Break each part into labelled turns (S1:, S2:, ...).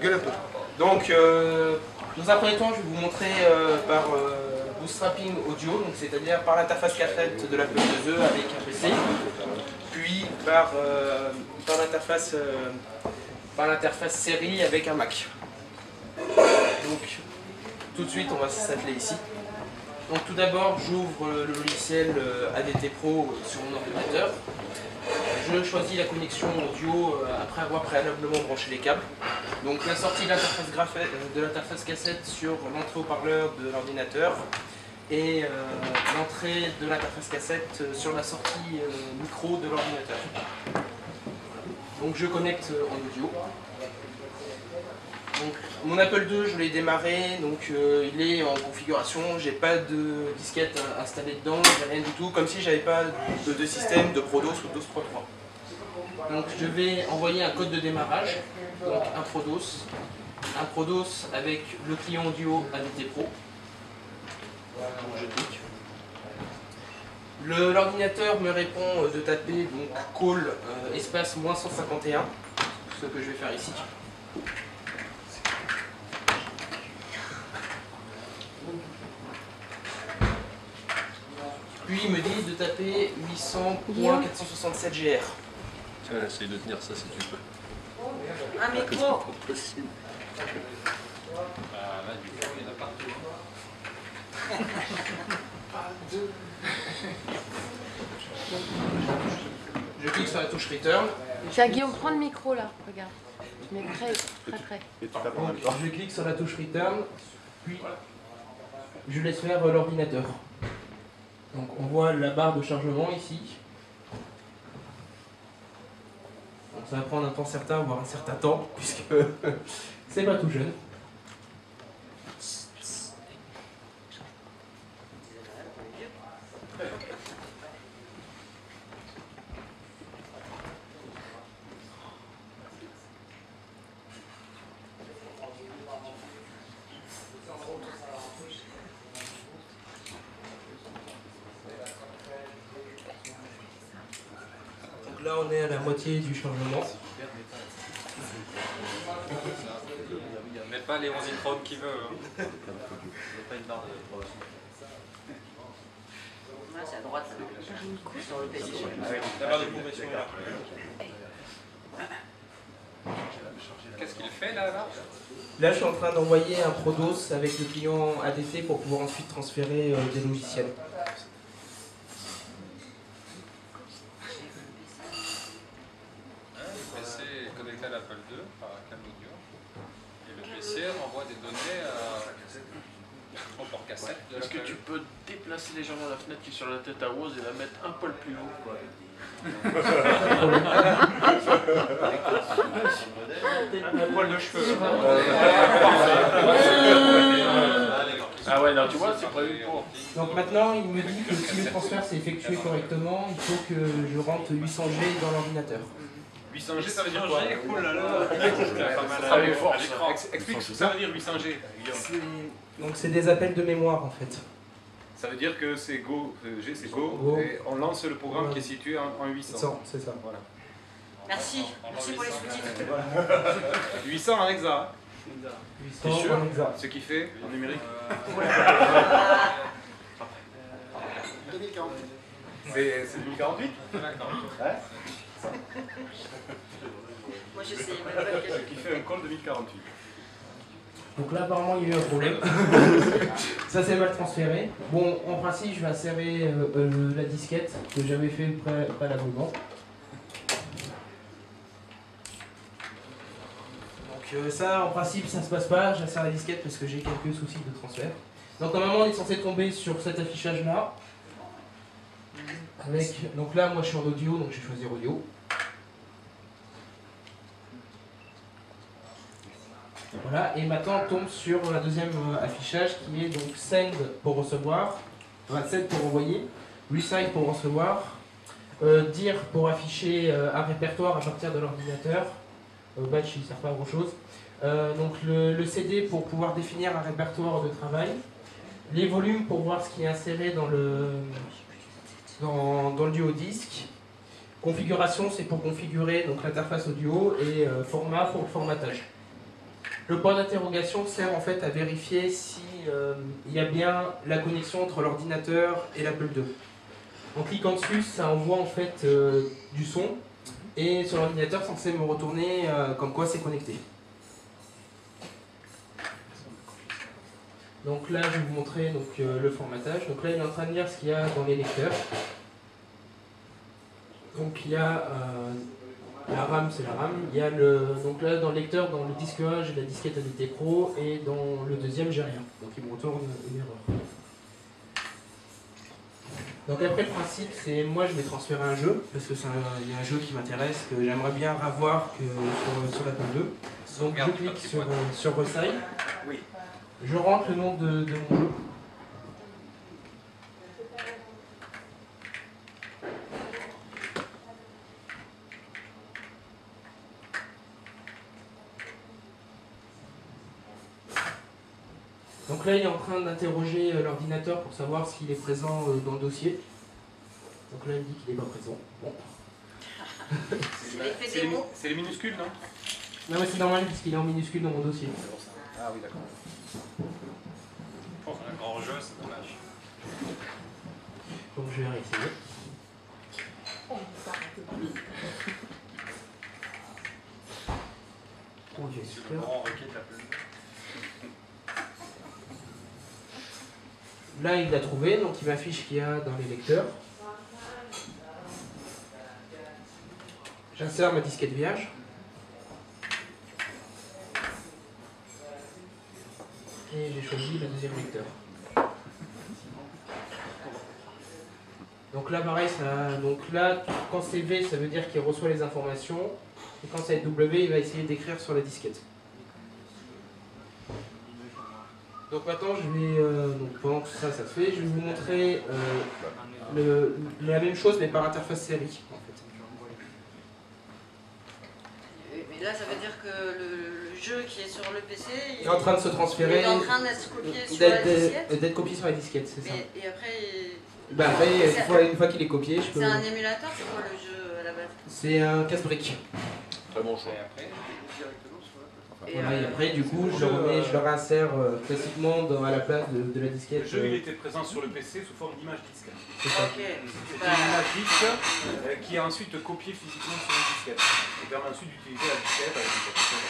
S1: Gueule un peu.
S2: Donc, dans un premier temps, je vais vous montrer par bootstrapping audio, c'est-à-dire par l'interface cassette de la P2E avec un PC, puis par l'interface série avec un Mac. Donc, tout de suite, on va s'atteler ici. Donc, tout d'abord, j'ouvre le logiciel ADT Pro sur mon ordinateur. Je choisis la connexion audio après avoir préalablement branché les câbles. Donc la sortie de l'interface cassette sur l'entrée haut-parleur de l'ordinateur et l'entrée de l'interface cassette sur la sortie micro de l'ordinateur. Donc je connecte en audio. Donc, mon Apple II, je l'ai démarré, donc il est en configuration, j'ai pas de disquette installée dedans, j'ai rien du tout, comme si j'avais pas de système de ProDOS ou DOS Pro 3. Donc je vais envoyer un code de démarrage, donc un ProDOS avec le client audio ADT Pro. Donc je clique. L'ordinateur me répond de taper donc call espace -151, ce que je vais faire ici. Puis il me dit de taper 800.467 GR.
S3: Tiens, essaye de tenir ça si tu peux.
S4: Un micro.
S3: Possible.
S5: Là, du coup, il y en a partout.
S2: Je clique sur la touche Return.
S4: Tiens, Guillaume, prends le micro là, regarde. Je mets très près.
S1: Et tu tapes en même temps.
S2: Je clique sur la touche Return, puis je laisse faire l'ordinateur. Donc on voit la barre de chargement ici. Donc ça va prendre un temps certain, voire un certain temps, puisque c'est pas tout jeune. Donc là on est à la moitié du chargement.
S5: Mais pas les 11 introns qui veut. Il n'y a pas une barre de progression.
S4: C'est à droite. Sur le PC.
S5: La barre de progression est là. Qu'est-ce qu'il fait là?
S2: Là je suis en train d'envoyer un ProDOS avec le client ADT pour pouvoir ensuite transférer des logiciels.
S5: Le PC est connecté à l'Apple II par un câble audio. Et le PC renvoie des données au port cassette de
S3: Est-ce que
S5: l'Apple
S3: tu peux déplacer légèrement la fenêtre qui est sur la tête à Rose et la mettre un poil plus haut quoi.
S5: Un poil de cheveux.
S3: Ah ouais, non, tu vois, c'est prévu pour.
S2: Donc maintenant il me dit que si le transfert s'est effectué correctement, il faut que je rentre 800G dans l'ordinateur.
S5: 800G, ça veut dire quoi? Oh là là.
S3: Avec force.
S5: Explique ce que ça veut dire 800G.
S2: Donc c'est des appels de mémoire en fait.
S5: Ça veut dire que c'est Go, G c'est Go,
S2: Go.
S5: et on lance le programme qui est situé en 800.
S2: C'est ça.
S5: Voilà.
S4: Merci. Merci pour les sous-titres.
S5: 800 en hexa,
S2: 800
S5: T'es sûr
S2: en hexa.
S5: ce qui fait en numérique.
S1: 2048.
S5: C'est 2048.
S4: Moi je sais.
S5: Ce qui fait un call 2048.
S2: Donc là apparemment il y a eu un problème. Ça s'est mal transféré. Bon en principe je vais insérer la disquette que j'avais fait préalablement. Donc ça en principe ça se passe pas, j'insère la disquette parce que j'ai quelques soucis de transfert. Donc normalement on est censé tomber sur cet affichage là. Donc là moi je suis en audio donc j'ai choisi audio. Voilà, et maintenant on tombe sur la deuxième affichage qui est donc send pour recevoir, send pour envoyer, recite pour recevoir, dire pour afficher un répertoire à partir de l'ordinateur, batch il ne sert pas à grand chose, donc le CD pour pouvoir définir un répertoire de travail, les volumes pour voir ce qui est inséré dans le duo-disque, configuration c'est pour configurer donc l'interface audio et format pour le formatage. Le point d'interrogation sert en fait à vérifier si il y a bien la connexion entre l'ordinateur et l'Apple II. En cliquant dessus, ça envoie en fait du son et sur l'ordinateur censé me retourner comme quoi c'est connecté. Donc là, je vais vous montrer donc, le formatage. Donc là, il est en train de lire ce qu'il y a dans les lecteurs. Donc il y a la RAM, c'est la RAM. Il y a donc là, dans le lecteur, dans le disque 1, j'ai la disquette ADT Pro et dans le deuxième, j'ai rien. Donc il me retourne une erreur. Donc après, le principe, c'est moi, je vais transférer un jeu parce que il y a un jeu qui m'intéresse, que j'aimerais bien revoir que sur l'Apple II. Donc je clique sur Resize.
S3: Oui.
S2: Je rentre le nom de mon jeu. Donc là, il est en train d'interroger l'ordinateur pour savoir s'il est présent dans le dossier. Donc là, il me dit qu'il n'est pas présent. Bon.
S3: C'est les minuscules, non?
S2: Non, mais c'est normal puisqu'il est en minuscule dans mon dossier.
S3: Ah oui, d'accord.
S5: Pour un grand jeu, c'est dommage.
S2: Donc je vais réessayer. Oh, j'ai
S5: C'est le
S2: super.
S5: grand requête Apple.
S2: Là, il l'a trouvé, donc il m'affiche qu'il y a dans les lecteurs. J'insère ma disquette vierge. Et j'ai choisi le deuxième lecteur. Donc là, pareil, donc là, quand c'est V, ça veut dire qu'il reçoit les informations. Et quand ça va être W, il va essayer d'écrire sur la disquette. Donc maintenant, je vais, donc pendant que ça se fait, je vais vous montrer la même chose, mais par interface série. En fait.
S1: Mais là, ça veut dire que le jeu qui est sur le PC,
S2: Il est en train de se transférer.
S1: il est en train d'être copié sur la disquette.
S2: D'être copié sur la disquette, c'est ça.
S1: Et après,
S2: Bah après, une fois qu'il est copié, je peux.
S1: c'est un émulateur, c'est quoi le jeu à la base?
S2: C'est un casse-brique.
S3: Très bon choix.
S5: Et après,
S2: Voilà, et après, du coup, je le réinsère classiquement à la place de la disquette.
S6: Le jeu il était présent sur le PC sous forme d'image disque.
S2: C'est ça.
S1: Ok.
S6: C'est une image disque qui est ensuite copiée physiquement sur une disquette. Et permet ensuite d'utiliser la disquette avec une capture.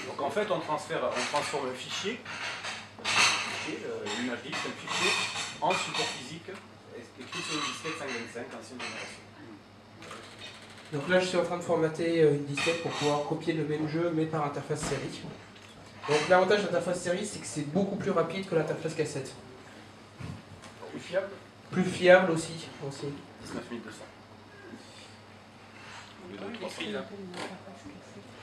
S6: Donc en fait on transforme un fichier, l'image disque, un fichier en support physique écrit sur une disquette 525 ancienne génération.
S2: Donc là, je suis en train de formater une disquette pour pouvoir copier le même jeu, mais par interface série. Donc l'avantage de l'interface série, c'est que c'est beaucoup plus rapide que l'interface cassette.
S6: Plus fiable,
S2: Plus fiable aussi.
S6: 19200.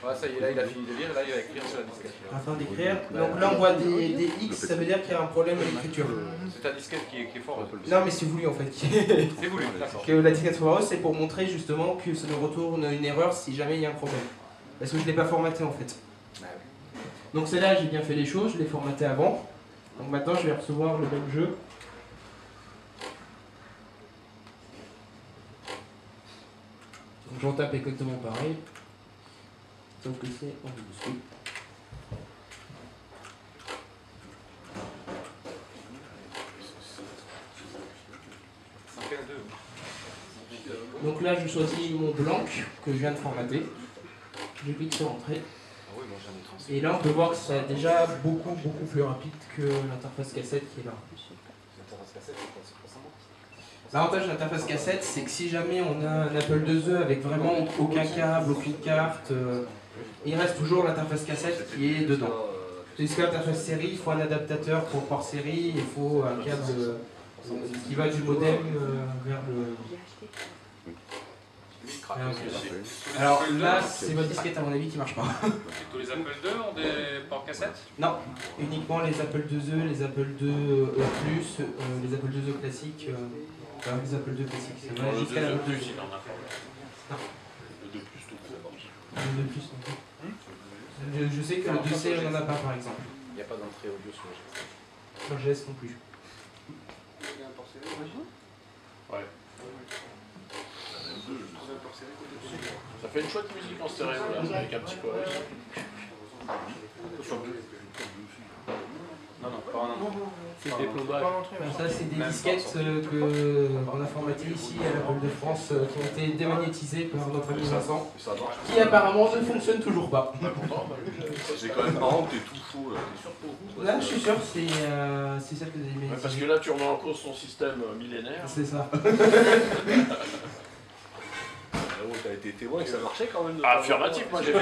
S3: Ouais, ça y est, là il a fini de lire, là il va écrire sur la disquette.
S2: Afin d'écrire. Donc là, on voit des X, ça veut dire qu'il y a un problème à l'écriture.
S3: C'est ta disquette qui est forte.
S2: Non, mais c'est voulu en fait.
S3: C'est voulu, d'accord.
S2: Que la disquette soit heureuse, c'est pour montrer justement que ça nous retourne une erreur si jamais il y a un problème. Parce que je ne l'ai pas formaté en fait. Donc celle-là, j'ai bien fait les choses, je l'ai formaté avant. Donc maintenant, je vais recevoir le même jeu. Donc j'en tape exactement pareil. Sauf que c'est en minuscule. Donc là, je choisis mon blanc que je viens de formater. Je clique sur Entrée. Et là, on peut voir que c'est déjà beaucoup plus rapide que l'interface cassette qui est là. L'avantage de l'interface cassette, c'est que si jamais on a un Apple IIe avec vraiment aucun câble, aucune carte, il reste toujours l'interface cassette qui est dedans. Tandis que l'interface série, il faut un adaptateur pour port série, il faut un câble qui va du modem vers le... Alors là, c'est votre disquette à mon avis qui marche pas.
S5: tous les Apple II ont des ports cassettes?
S2: Non, uniquement les Apple IIe, les Apple II Plus, les Apple IIe classiques, les Apple II classiques. C'est vrai, jusqu'à la
S5: Le 2 il en a pas.
S2: Non.
S5: Le 2 plus tout court.
S2: Le 2 Plus non plus. Je sais que le 2C, on n'en a pas par exemple.
S3: Il n'y a pas d'entrée audio sur le GS.
S2: Sur GS non plus.
S5: Ouais.
S3: Ça fait une chouette musique en stéréo là, avec un petit chorus.
S6: Non, pas en entrée.
S3: C'est des plombages.
S2: Ça, c'est des disquettes qu'on a formatées ici à la Banque de France qui ont été démagnétisées par notre ami Vincent,
S7: Ça marche.
S2: qui apparemment ne fonctionnent toujours pas.
S7: C'est quand même marrant que t'es tout faux là. T'es sûr pour vous?
S2: Là, je suis sûr, c'est celle que vous avez
S3: Ouais, parce
S2: magnétisée.
S3: que là, tu remets en cause ton système millénaire.
S2: C'est ça.
S7: T'as été témoin que ça marchait quand même.
S3: Ah, affirmatif, moi j'ai vu.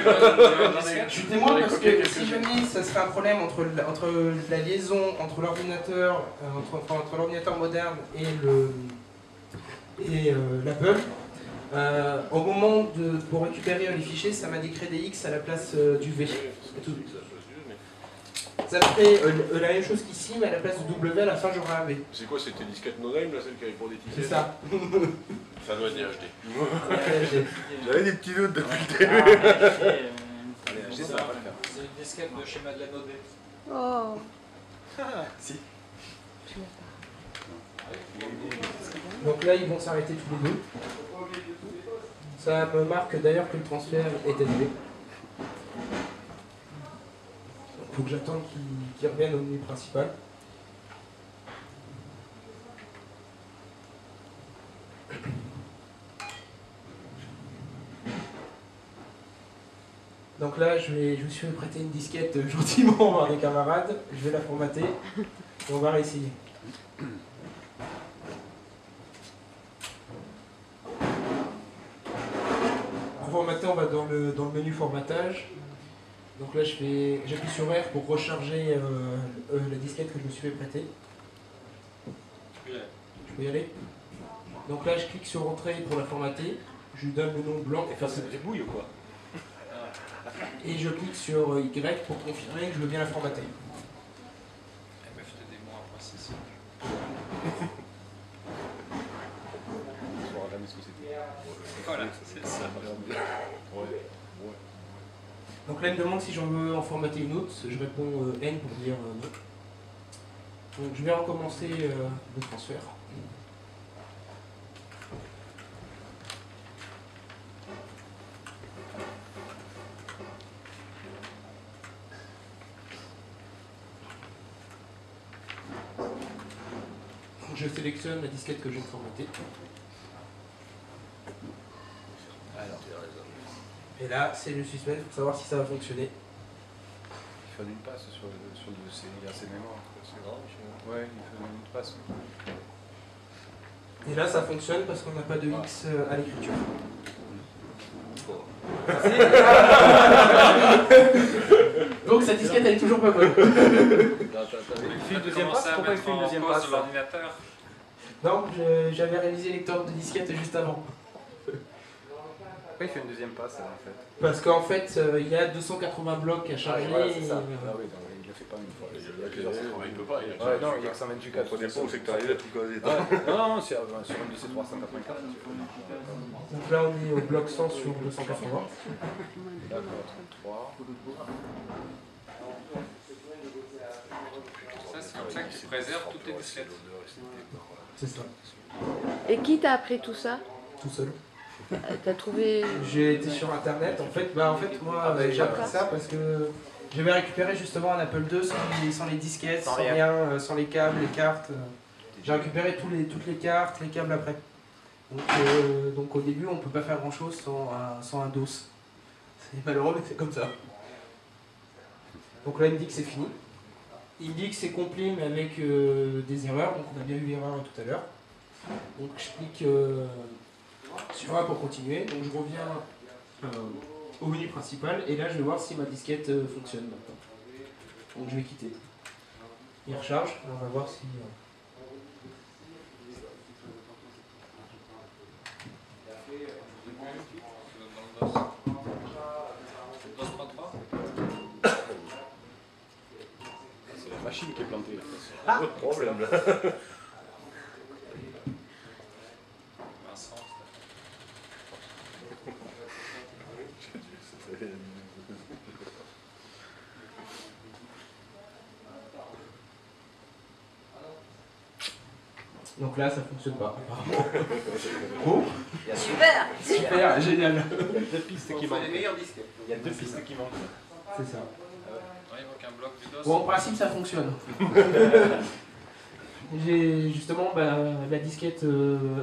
S2: Je suis témoin parce que si je dis ça serait un problème entre la liaison entre l'ordinateur entre l'ordinateur moderne et l'Apple. Au moment pour récupérer les fichiers, ça m'a décrit des X à la place du V. Ça me fait la même chose qu'ici, mais à la place de W, à la fin j'aurai un V.
S7: C'est quoi, c'était disquette no name là, celle qui avait pour des tickets?
S2: C'est ça.
S3: Ça doit être des HD.
S7: J'avais des petits doutes depuis le début.
S6: Allez, HD, ça va pas le faire.
S5: C'est une disquette de schéma de la nodée.
S4: Oh.
S2: Si. Donc là, ils vont s'arrêter tous les deux. Ça me marque d'ailleurs que le transfert est annulé. Il faut que j'attende qu'ils reviennent au menu principal. Donc là, je me suis fait prêter une disquette gentiment par des camarades. Je vais la formater et on va réessayer. Pour formater, on va dans le menu formatage. Donc là, j'appuie sur R pour recharger la disquette que je me suis fait prêter. Je peux y aller. Donc là, je clique sur Entrée pour la formater. Je lui donne le nom blanc.
S6: Et faire cette débrouille ou quoi?
S2: Et je clique sur Y pour confirmer que je veux bien la formater.
S5: MFT des mois, moi c'est ça.
S6: Je saurais jamais ce que c'était.
S5: Voilà, c'est ça.
S2: Donc là, il me demande si j'en veux en formater une autre. Je réponds N pour dire non. Donc je vais recommencer le transfert. Donc je sélectionne la disquette que je vais formater. Et là, c'est le suspense pour savoir si ça va fonctionner.
S6: Il fait une passe sur ses mémoires. C'est grave. Ouais, il fait une passe.
S2: Et là, ça fonctionne parce qu'on n'a pas de X à l'écriture. Donc sa disquette, elle est toujours pas bonne.
S6: Il fait une deuxième passe? Pourquoi il fait une deuxième passe là?
S5: L'ordinateur.
S2: Non, j'avais réalisé lecteur de disquette juste avant.
S6: Pourquoi il fait une deuxième passe là, en fait?
S2: Parce qu'en fait, il y a 280 blocs à charger.
S6: Voilà, c'est ça.
S2: et,
S6: Ah oui, non, il le fait pas une fois.
S3: Il peut pas, il a
S6: Ouais, non, il y a que 128
S7: Prenez pas où c'est que t'arrives à tout caser.
S6: Non, non, c'est sur une de ces 384.
S2: Donc là, on est au bloc 100 sur 280.
S6: D'accord, 33.
S5: Ça, c'est comme ça que tu préserves toutes tes disquettes.
S2: C'est ça,
S4: Et qui t'a appris tout ça?
S2: tout seul.
S4: T'as trouvé...
S2: J'ai été sur internet. En fait, moi, j'ai appris ça parce que j'avais récupéré justement un Apple II sans les disquettes, sans rien, sans les câbles, les cartes. J'ai récupéré toutes les cartes, les câbles après. Donc au début, on peut pas faire grand chose sans un DOS. C'est malheureux, mais c'est comme ça. Donc là, il me dit que c'est fini. Il me dit que c'est complet, mais avec des erreurs. Donc on a bien eu l'erreur tout à l'heure. Donc je clique sur A pour continuer. Donc je reviens au menu principal. Et là, je vais voir si ma disquette fonctionne maintenant. Donc je vais quitter. Il recharge. On va voir si...
S5: Dans le DOS. DOS 33.
S6: C'est la machine qui est plantée.
S7: Pas de problème là.
S5: Vincent.
S2: Donc là, ça fonctionne pas, apparemment. Bon,
S1: Super.
S2: super, génial.
S6: Deux pistes qui manquent. Il y a deux pistes qui manquent.
S2: C'est ça.
S5: Il manque un bloc du dos.
S2: Bon, en principe, ça fonctionne. J'ai justement la disquette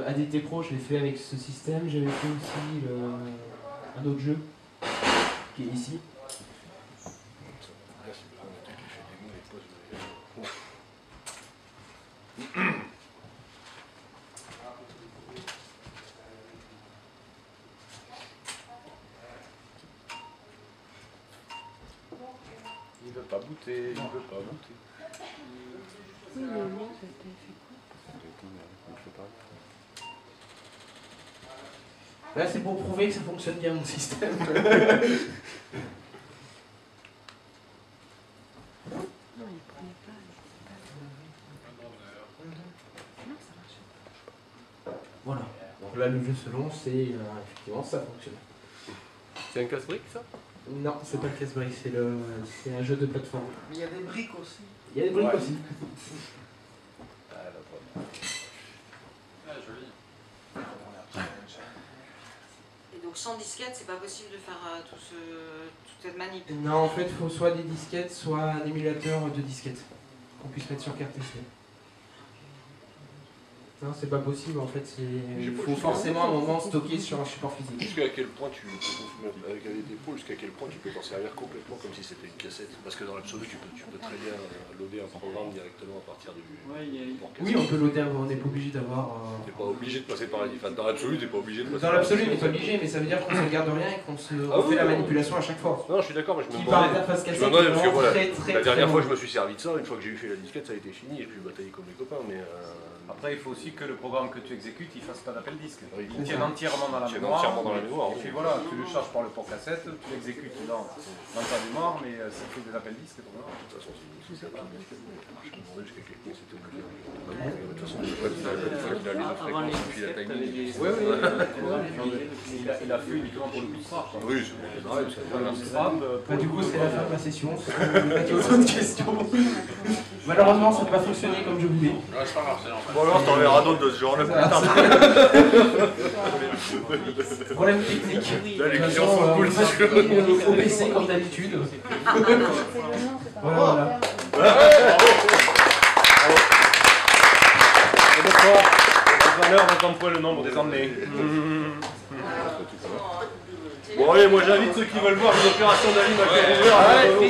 S2: ADT Pro, je l'ai fait avec ce système. J'avais fait aussi un autre jeu qui est ici.
S7: Il veut pas booter, il veut pas booter.
S4: Oui, mais moi, t'avais fait quoi?
S2: Là, c'est pour prouver que ça fonctionne bien mon système.
S4: Non, il prenait pas. Non, ça marchait pas.
S2: Voilà. Donc là, le jeu se lance et effectivement, ça fonctionne.
S7: C'est un casse-brique ça?
S2: Non, c'est pas le casse-brique, c'est un jeu de plateforme.
S1: Mais il y a des briques aussi.
S2: Il y a des briques
S6: Ouais.
S2: aussi.
S7: Ah, la bonne.
S5: Ah, joli.
S1: Et donc sans disquette, c'est pas possible de faire toute cette manip.
S2: Non, en fait, il faut soit des disquettes, soit un émulateur de disquettes qu'on puisse mettre sur carte SD. Non, c'est pas possible, en fait, il faut forcément à un moment stocker sur un support physique.
S7: Jusqu'à quel point tu avec des pros, jusqu'à quel point tu peux t'en servir complètement comme si c'était une cassette? Parce que dans l'absolu, tu peux très bien loader un programme directement à partir du port
S2: Oui,
S7: cassette.
S2: on peut loader, on n'est pas obligé d'avoir...
S7: T'es pas obligé de passer par la... Enfin, dans l'absolu, t'es pas obligé de passer
S2: Dans
S7: par
S2: l'absolu, on
S7: la...
S2: n'est pas obligé, mais ça veut dire qu'on ne sauvegarde rien et qu'on se
S7: Ah
S2: refait
S7: oui,
S2: la
S7: oui.
S2: manipulation à chaque fois.
S7: Non, je suis d'accord, mais je me
S2: Qui par
S7: demandais...
S2: interface
S7: Je
S2: cassette,
S7: me demandais parce que
S2: vraiment
S7: voilà,
S2: très,
S7: la dernière
S2: très
S7: fois
S2: long.
S7: je me suis servi de ça, une fois que j'ai eu fait la disquette, ça a été fini, j'ai pu batailler comme les copains, mais...
S6: Après, il faut aussi que le programme que tu exécutes, il fasse pas d'appel disque.
S7: Oui,
S6: Il tient entièrement dans la
S7: tienne
S6: mémoire.
S7: entièrement dans la mémoire,
S6: Et
S7: oui.
S6: puis voilà, tu le charges par le port cassette, tu l'exécutes dans ta mémoire, mais s'il fait des appels disques, voilà.
S7: De toute façon, c'est ça. Je me demandais jusqu'à quel point c'était obligé. De toute façon, une fois qu'il a les fréquences et puis la timing.
S6: Oui, oui. Il a fait uniquement pour le coup scrap. quoi.
S7: Oui, c'est pareil, c'est
S6: Pour le coup scrap,
S2: Bah, du coup, c'est la fin de ma session. Si vous avez d'autres questions. Malheureusement, ça n'a pas fonctionné comme je voulais.
S5: Ah, c'est pas grave, c'est normal.
S7: Bon alors, t'en verras d'autres de ce genre-là plus tard.
S2: Problème technique.
S7: Là, les
S2: De toute
S7: clients
S2: façon,
S7: sont cool.
S2: on passe au PC comme d'habitude. Voilà.
S6: Et donc, quoi, dans l'heure, on emploie le nombre des emmenés.
S7: Bon allez, moi j'invite ceux qui veulent voir les opérations d'Ali, ma